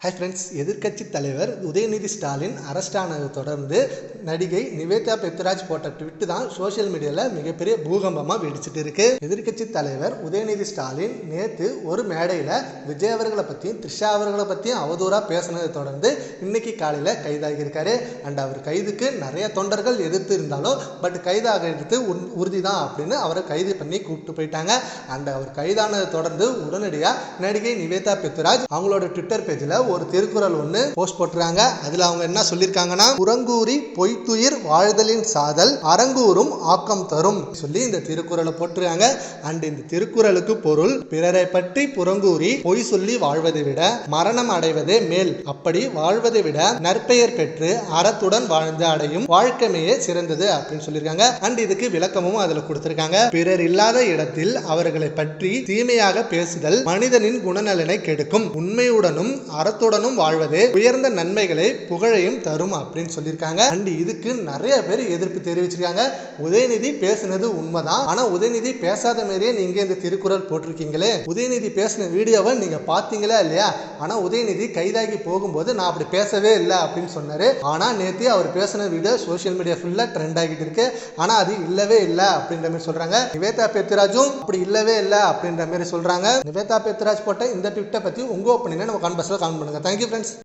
Hi friends, எதிர்க்கட்சி தலைவர் Udhayanidhi Stalin arrest ஆனதை தொடர்ந்து நடிகை நிவேதா பெத்ராஜ் போட்ட ட்விட் தான் சோஷியல் மீடியாவில் மிகப்பெரிய பூகம்பமாக வெடிச்சிட்டு இருக்கு. எதிர்க்கட்சி தலைவர் உதயநிதி ஸ்டாலின் நேற்று ஒரு மேடையில் விஜய் அவர்களை பற்றியும் த்ரிஷா அவர்களை பற்றியும் அவதூறாக பேசினதை தொடர்ந்து இன்னைக்கு காலையில் கைதாகியிருக்காரு. அண்ட் அவர் கைதுக்கு நிறைய தொண்டர்கள் எதிர்த்து இருந்தாலும் பட் கைதாகிறது உறுதி தான் அப்படின்னு அவரை கைது பண்ணி கூப்பிட்டு போயிட்டாங்க. அண்ட் அவர் கைதானதை தொடர்ந்து உடனடியாக நடிகை நிவேதா பெத்ராஜ் அவங்களோட ட்விட்டர் பேஜில் ஒரு திருக்குறள் ஒன்று போஸ்ட் போட்டுருக்காங்க. அதுல அவங்க என்ன சொல்லியிருக்காங்கன்னா, புறங்கூறி பொய்த்துயிர் வாழ்தலின் சாதல் அரங்கூறும் ஆக்கம் தரும் சொல்லி இந்த திருக்குறளை போட்டுருக்காங்க. அண்ட் இந்த திருக்குறளுக்கு பொருள், பிறரை பற்றி புறங்கூறி பொய் சொல்லி வாழ்வதை விட மரணம் அடைவதே மேல், அப்படி வாழ்வதை விட நற்பெயர் பெற்று அறத்துடன் வாழ்ந்து அடையும் வாழ்க்கையே சிறந்தது அப்படின்னு சொல்லியிருக்காங்க. அண்ட் இதுக்கு விளக்கமும் அதுல கொடுத்திருக்காங்க. பிறர் இல்லாத இடத்தில் அவர்களை பற்றி தீமையாக பேசுதல் மனிதனின் குணநலனை கெடுக்கும், உண்மையுடனும் அறத்துடனும் வாழ்வதே உயர்ந்த நன்மைகளை புகழையும் தரும் அப்படின்னு சொல்லியிருக்காங்க. அண்ட் இதுக்கு நிறைய பேர் எதிர்ப்பு தெரிவிச்சிருக்காங்க. உதயநிதி பேசினது உண்மைதான், ஆனா உதயநிதி பேசாத மாதிரியே நீங்க இந்த திருக்குறள் போட்டிருக்கீங்களே, உதயநிதி பேசின வீடியோவை நீங்க பாத்தீங்களா இல்லையா? ஆனா உதயநிதி கைதாகி போகும்போது நான் அப்படி பேசவே இல்லை அப்படின்னு சொன்னாரு. ஆனா நேற்று அவர் பேசின வீடியோ சோசியல் மீடியா ஃபுல்லா ட்ரெண்ட் ஆகிட்டு இருக்கு. ஆனா அது இல்லவே இல்லை அப்படின்ற மாதிரி சொல்றாங்க. நிவேதா பெத்ராஜும் அப்படி இல்லவே இல்லை அப்படின்ற மாதிரி சொல்றாங்க. நிவேதா பெத்ராஜ் போட்ட இந்த ட்விட்டை பத்தி உங்க ஒப்பீனியனை நம்ம கமெண்ட் பாக்ஸ்ல கமெண்ட் பண்ணுங்க. Thank you friends.